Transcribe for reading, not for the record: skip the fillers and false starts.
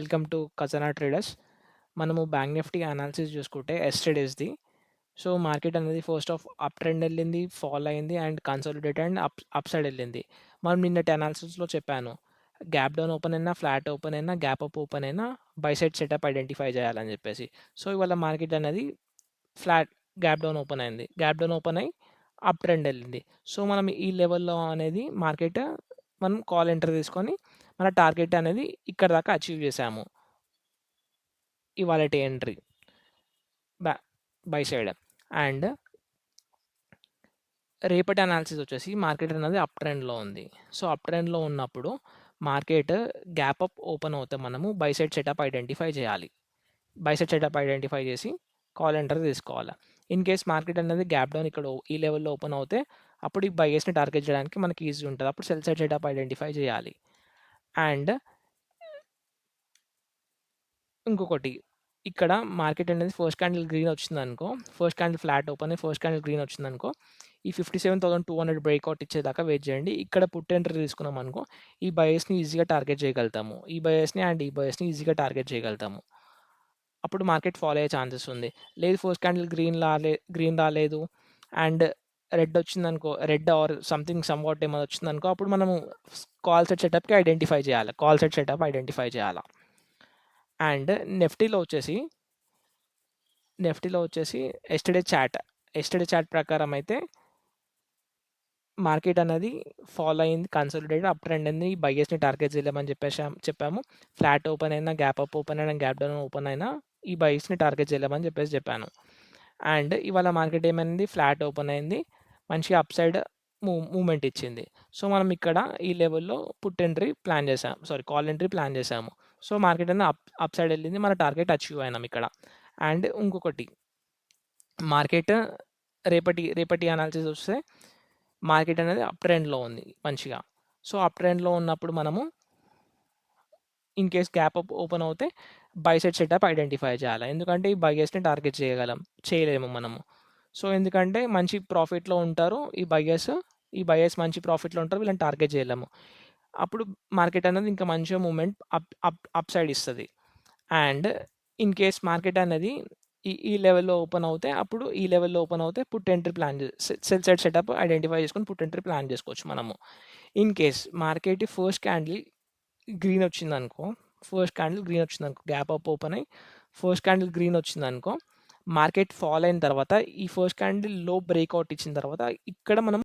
Welcome to ఖజానా traders. మనము bank Nifty analysis చూసుకుంటే ఎస్టర్డేస్ది. సో మార్కెట్ అనేది ఫస్ట్ ఆఫ్ అప్ ట్రెండ్ వెళ్ళింది, ఫాల్ అయింది and consolidate and up side వెళ్ళింది. మనం నిన్నటి అనాలిసిస్లో చెప్పాను, గ్యాప్ డౌన్ ఓపెన్ అయినా, ఫ్లాట్ ఓపెన్ అయినా, గ్యాప్ అప్ ఓపెన్ అయినా బై సైడ్ సెటప్ ఐడెంటిఫై చేయాలని చెప్పేసి. సో ఇవాళ మార్కెట్ అనేది ఫ్లాట్ గ్యాప్ డౌన్ ఓపెన్ అయింది, గ్యాప్ డౌన్ ఓపెన్ అయ్యి అప్ ట్రెండ్ వెళ్ళింది. సో మనం ఈ లెవెల్లో అనేది మార్కెట్ మనం కాల్ ఎంటర్ తీసుకొని మన టార్గెట్ అనేది ఇక్కడ దాకా అచీవ్ చేసాము ఇవాళ ఎంట్రీ బై సైడ్. అండ్ రేపటి అనాలిసిస్ వచ్చేసి మార్కెట్ అనేది అప్ ట్రెండ్లో ఉంది. సో అప్ ట్రెండ్లో ఉన్నప్పుడు మార్కెట్ గ్యాప్ అప్ ఓపెన్ అవుతే మనము బై సైడ్ సెటప్ ఐడెంటిఫై చేయాలి. బై సైడ్ సెటప్ ఐడెంటిఫై చేసి కాల్ ఎంటర్ తీసుకోవాలి. ఇన్ కేస్ మార్కెట్ అనేది గ్యాప్ డౌన్ ఇక్కడ ఈ లెవెల్లో ఓపెన్ అవుతే అప్పుడు ఈ బైయర్స్ని టార్గెట్ చేయడానికి మనకి ఈజీ ఉంటుంది. అప్పుడు సెల్ సైడ్ సెటప్ ఐడెంటిఫై చేయాలి. అండ్ ఇంకొకటి, ఇక్కడ మార్కెట్ అనేది ఫస్ట్ క్యాండిల్ గ్రీన్ వచ్చిందనుకో, ఫస్ట్ క్యాండిల్ ఫ్లాట్ ఓపెన్ అయ్యి ఫస్ట్ క్యాండిల్ గ్రీన్ వచ్చిందనుకో, ఈ 57,200 బ్రేక్అవుట్ ఇచ్చేదాకా వెయిట్ చేయండి. ఇక్కడ పుట్ ఎంట్రీ తీసుకున్నాం అనుకో, ఈ బయర్స్ని ఈజీగా టార్గెట్ చేయగలుగుతాము. ఈ బయర్స్ని అండ్ ఈ బయర్స్ని ఈజీగా టార్గెట్ చేయగలుగుతాము. అప్పుడు మార్కెట్ ఫాలో అయ్యే ఛాన్సెస్ ఉంది. లేదు ఫస్ట్ క్యాండిల్ గ్రీన్ రాలేదు అండ్ రెడ్ వచ్చిందనుకో, రెడ్ ఆర్ సంథింగ్ సమ్వాట్ ఏమైనా వచ్చిందనుకో, అప్పుడు మనము కాల్ సెట్ సెటప్కి ఐడెంటిఫై చేయాలి, కాల్ సెట్ సెటప్ ఐడెంటిఫై చేయాలి. అండ్ నెఫ్టీలో వచ్చేసి ఎస్టర్డే చాట్ ప్రకారం అయితే మార్కెట్ అనేది ఫాలో అయింది, కన్సాలిడేట్ అప్ ట్రెండ్ అయింది. బయ్యర్స్ని టార్గెట్ చేయలేమని చెప్పాము. ఫ్లాట్ ఓపెన్ అయినా, గ్యాప్ అప్ ఓపెన్ అయినా, గ్యాప్ డౌన్ ఓపెన్ అయినా ఈ బయ్యర్స్ని టార్గెట్ చేయలేమని చెప్పాను. అండ్ ఇవాళ మార్కెట్ ఏమైంది, ఫ్లాట్ ఓపెన్ అయింది, మంచిగా అప్ సైడ్ మూమెంట్ ఇచ్చింది. సో మనం ఇక్కడ ఈ లెవెల్లో పుట్ ఎంట్రీ ప్లాన్ చేసాము, కాల్ ఎంట్రీ ప్లాన్ చేసాము. సో మార్కెట్ అనేది అప్ సైడ్ వెళ్ళింది, మన టార్గెట్ అచీవ్ అయినాం ఇక్కడ. అండ్ ఇంకొకటి, మార్కెట్ రేపటి అనాలిసిస్ వస్తే మార్కెట్ అనేది అప్ ట్రెండ్లో ఉంది మంచిగా. సో అప్ ట్రెండ్లో ఉన్నప్పుడు మనము in case gap up open అవుతే బై సైడ్ సెటప్ ఐడెంటిఫై చేయాలి. ఎందుకంటే ఈ బయ్యర్స్ని టార్గెట్ చేయలేము మనము. సో ఎందుకంటే మంచి ప్రాఫిట్లో ఉంటారు ఈ బయ్యర్స్ మంచి ప్రాఫిట్లో ఉంటారు, వీళ్ళని టార్గెట్ చేయలేము. అప్పుడు మార్కెట్ అనేది ఇంకా మంచిగా మూమెంట్ అప్ సైడ్ ఇస్తుంది. అండ్ ఇన్ కేస్ మార్కెట్ అనేది ఈ లెవెల్లో ఓపెన్ అవుతే, అప్పుడు ఈ లెవెల్లో ఓపెన్ అవుతే put entry cell side setup identify చేసుకొని పుట్ ఎంట్రీ ప్లాన్ చేసుకోవచ్చు మనము. In case market first candle green వచ్చిందనుకో, గ్యాప్ అప్ ఓపెన్ అయ్యి ఫస్ట్ క్యాండిల్ గ్రీన్ వచ్చిందనుకో, మార్కెట్ ఫాల్ అయిన తర్వాత ఈ ఫస్ట్ క్యాండిల్ లో బ్రేక్అవుట్ ఇచ్చిన తర్వాత ఇక్కడ మనం